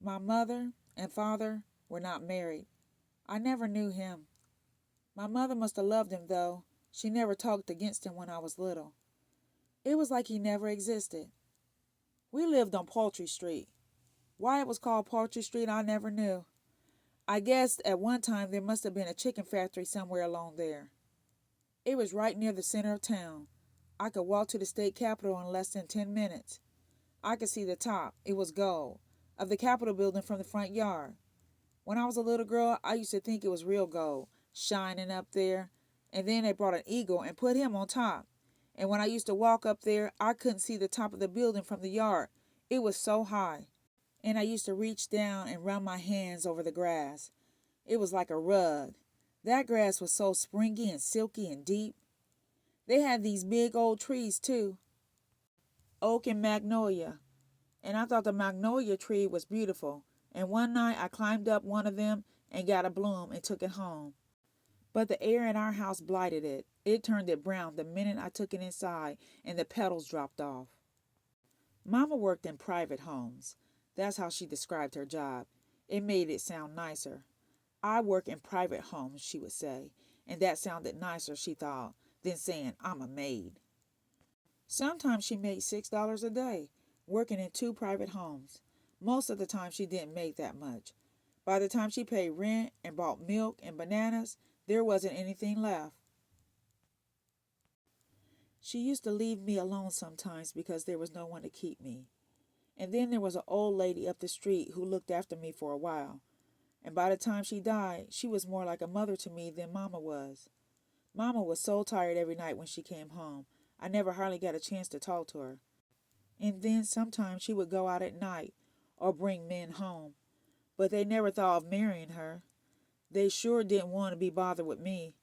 My mother and father were not married. I never knew him. My mother must have loved him, though. She never talked against him when I was little. It was like he never existed. We lived on Poultry Street. Why it was called Poultry Street, I never knew. I guessed at one time there must have been a chicken factory somewhere along there. It was right near the center of town. I could walk to the state capitol in less than 10 minutes. I could see the top, it was gold, of the Capitol building from the front yard. When I was a little girl, I used to think it was real gold, shining up there, and then they brought an eagle and put him on top. And when I used to walk up there, I couldn't see the top of the building from the yard. It was so high. And I used to reach down and run my hands over the grass. It was like a rug. That grass was so springy and silky and deep. They had these big old trees, too, oak and magnolia. And I thought the magnolia tree was beautiful. And one night I climbed up one of them and got a bloom and took it home. But the air in our house blighted it. It turned it brown the minute I took it inside and the petals dropped off. Mama worked in private homes. That's how she described her job. It made it sound nicer. I work in private homes, she would say, and that sounded nicer, she thought, than saying I'm a maid. Sometimes she made $6 a day, working in 2 private homes. Most of the time she didn't make that much. By the time she paid rent and bought milk and bananas, there wasn't anything left. She used to leave me alone sometimes because there was no one to keep me. And then there was an old lady up the street who looked after me for a while. And by the time she died, she was more like a mother to me than Mama was. Mama was so tired every night when she came home. I never hardly got a chance to talk to her. And then sometimes she would go out at night or bring men home. But they never thought of marrying her. They sure didn't want to be bothered with me.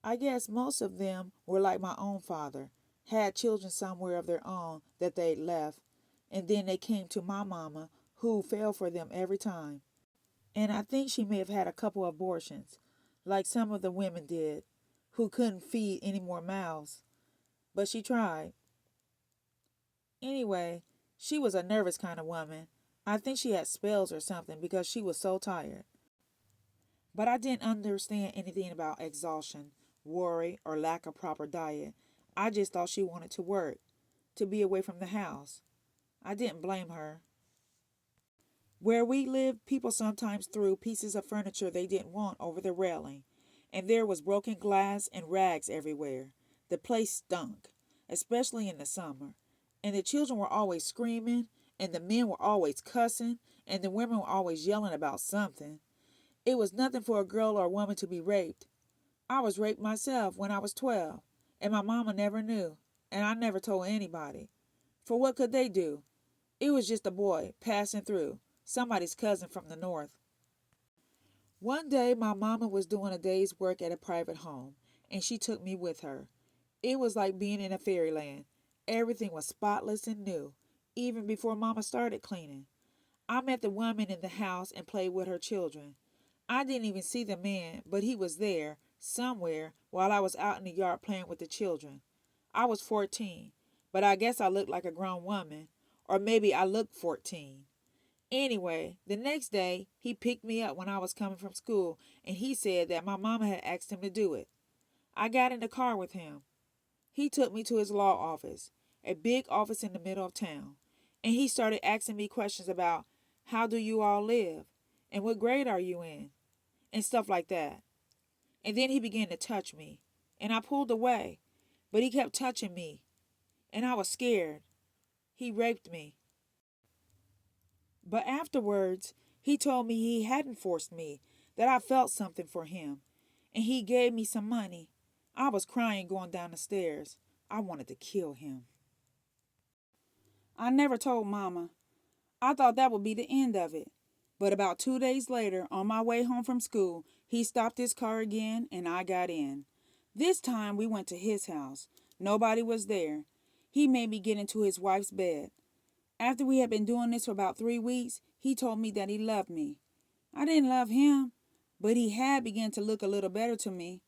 I guess most of them were like my own father, had children somewhere of their own that they'd left, and then they came to my mama, who fell for them every time. And I think she may have had a couple of abortions, like some of the women did, who couldn't feed any more mouths. But she tried. Anyway, she was a nervous kind of woman. I think she had spells or something because she was so tired. But I didn't understand anything about exhaustion, worry, or lack of proper diet. I just thought she wanted to work, to be away from the house. I didn't blame her. Where we lived, people sometimes threw pieces of furniture they didn't want over the railing, and there was broken glass and rags everywhere. The place stunk, especially in the summer, and the children were always screaming, and the men were always cussing, and the women were always yelling about something. It was nothing for a girl or a woman to be raped. I was raped myself when I was 12, and my mama never knew, and I never told anybody. For what could they do? It was just a boy passing through, somebody's cousin from the north. One day my mama was doing a day's work at a private home, and she took me with her. It was like being in a fairyland. Everything was spotless and new, even before mama started cleaning. I met the woman in the house and played with her children. I didn't even see the man, but he was there, somewhere, while I was out in the yard playing with the children. I was 14, but I guess I looked like a grown woman, or maybe I looked 14. Anyway, the next day, he picked me up when I was coming from school, and he said that my mama had asked him to do it. I got in the car with him. He took me to his law office, a big office in the middle of town, and he started asking me questions about how do you all live, and what grade are you in, and stuff like that. And then he began to touch me, and I pulled away, but he kept touching me, and I was scared. He raped me. But afterwards, he told me he hadn't forced me, that I felt something for him, and he gave me some money. I was crying going down the stairs. I wanted to kill him. I never told Mama. I thought that would be the end of it. But about 2 days later, on my way home from school, he stopped his car again and I got in. This time we went to his house. Nobody was there. He made me get into his wife's bed. After we had been doing this for about 3 weeks, he told me that he loved me. I didn't love him, but he had begun to look a little better to me.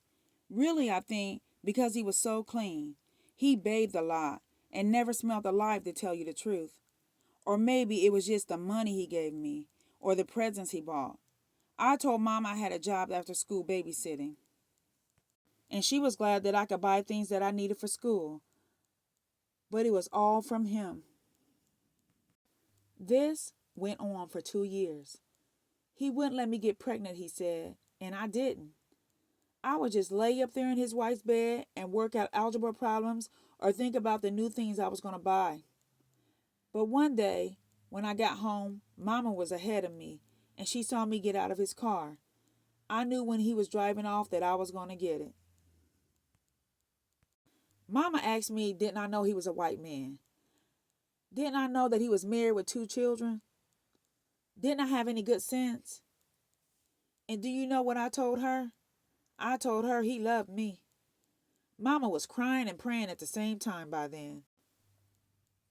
Really, I think, because he was so clean. He bathed a lot and never smelled alive, to tell you the truth. Or maybe it was just the money he gave me or the presents he bought. I told Mom I had a job after school babysitting, and she was glad that I could buy things that I needed for school. But it was all from him. This went on for 2 years. He wouldn't let me get pregnant, he said, and I didn't. I would just lay up there in his wife's bed and work out algebra problems or think about the new things I was going to buy. But one day, when I got home, Mama was ahead of me, and she saw me get out of his car. I knew when he was driving off that I was going to get it. Mama asked me, didn't I know he was a white man? Didn't I know that he was married with 2 children? Didn't I have any good sense? And do you know what I told her? I told her he loved me. Mama was crying and praying at the same time by then.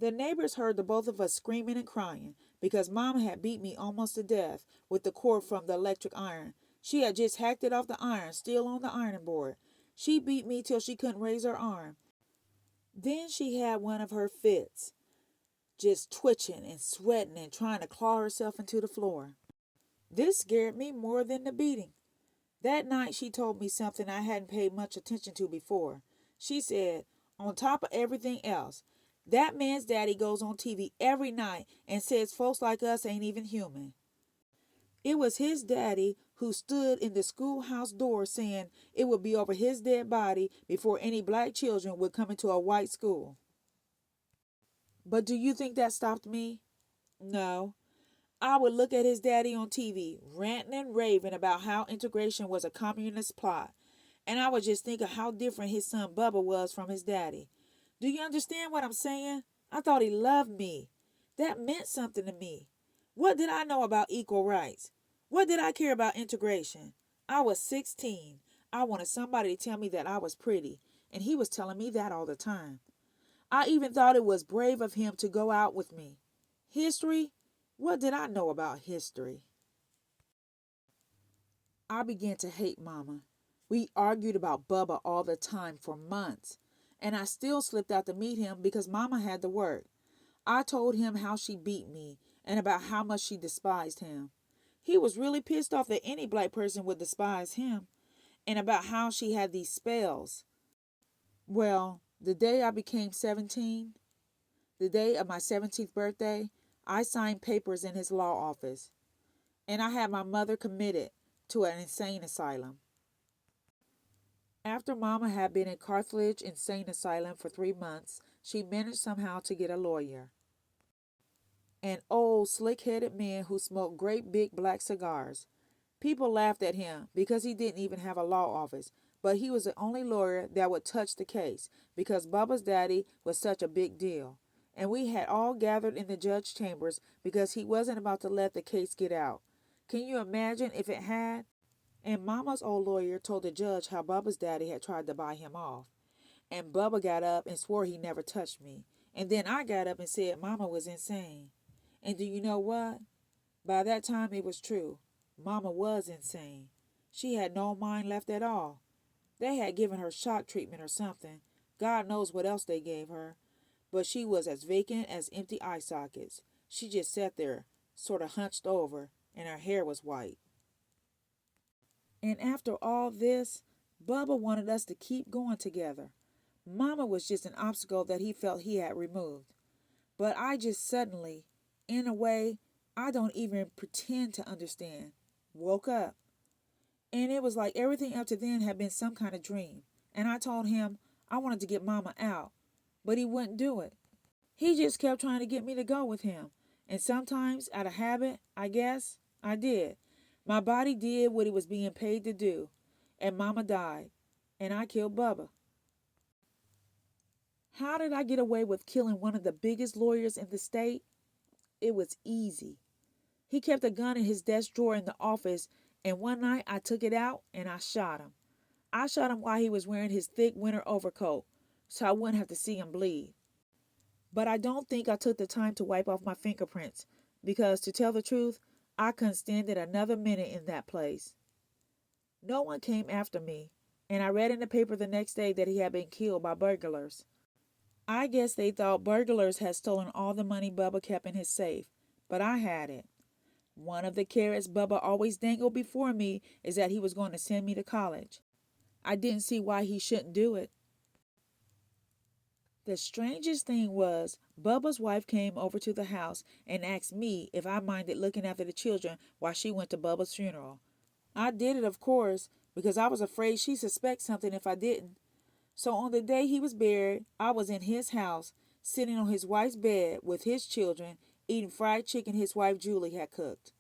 The neighbors heard the both of us screaming and crying because Mama had beat me almost to death with the cord from the electric iron. She had just hacked it off the iron, still on the ironing board. She beat me till she couldn't raise her arm. Then she had one of her fits, just twitching and sweating and trying to claw herself into the floor. This scared me more than the beating. That night she told me something I hadn't paid much attention to before. She said, on top of everything else, that man's daddy goes on TV every night and says folks like us ain't even human. It was his daddy who stood in the schoolhouse door saying it would be over his dead body before any black children would come into a white school. But do you think that stopped me? No. I would look at his daddy on TV, ranting and raving about how integration was a communist plot, and I would just think of how different his son Bubba was from his daddy. Do you understand what I'm saying? I thought he loved me. That meant something to me. What did I know about equal rights? What did I care about integration? I was 16. I wanted somebody to tell me that I was pretty, and he was telling me that all the time. I even thought it was brave of him to go out with me. History? What did I know about history? I began to hate Mama. We argued about Bubba all the time for months, and I still slipped out to meet him because Mama had to work. I told him how she beat me and about how much she despised him. He was really pissed off that any black person would despise him, and about how she had these spells. Well, the day I became 17, the day of my 17th birthday, I signed papers in his law office, and I had my mother committed to an insane asylum. After Mama had been in Carthage Insane Asylum for 3 months, she managed somehow to get a lawyer. An old, slick-headed man who smoked great big black cigars. People laughed at him because he didn't even have a law office, but he was the only lawyer that would touch the case because Bubba's daddy was such a big deal. And we had all gathered in the judge's chambers because he wasn't about to let the case get out. Can you imagine if it had? And Mama's old lawyer told the judge how Bubba's daddy had tried to buy him off. And Bubba got up and swore he never touched me. And then I got up and said Mama was insane. And do you know what? By that time it was true. Mama was insane. She had no mind left at all. They had given her shock treatment or something. God knows what else they gave her. But she was as vacant as empty eye sockets. She just sat there, sort of hunched over, and her hair was white. And after all this, Bubba wanted us to keep going together. Mama was just an obstacle that he felt he had removed. But I just suddenly, in a way I don't even pretend to understand, woke up. And it was like everything up to then had been some kind of dream. And I told him I wanted to get Mama out, but he wouldn't do it. He just kept trying to get me to go with him. And sometimes, out of habit, I guess, I did. My body did what it was being paid to do. And Mama died. And I killed Bubba. How did I get away with killing one of the biggest lawyers in the state? It was easy. He kept a gun in his desk drawer in the office, and one night I took it out and I shot him. I shot him while he was wearing his thick winter overcoat, so I wouldn't have to see him bleed. But I don't think I took the time to wipe off my fingerprints, because to tell the truth, I couldn't stand it another minute in that place. No one came after me, and I read in the paper the next day that he had been killed by burglars. I guess they thought burglars had stolen all the money Bubba kept in his safe, but I had it. One of the carrots Bubba always dangled before me is that he was going to send me to college. I didn't see why he shouldn't do it. The strangest thing was, Bubba's wife came over to the house and asked me if I minded looking after the children while she went to Bubba's funeral. I did it, of course, because I was afraid she'd suspect something if I didn't. So on the day he was buried, I was in his house, sitting on his wife's bed with his children, eating fried chicken his wife Julie had cooked.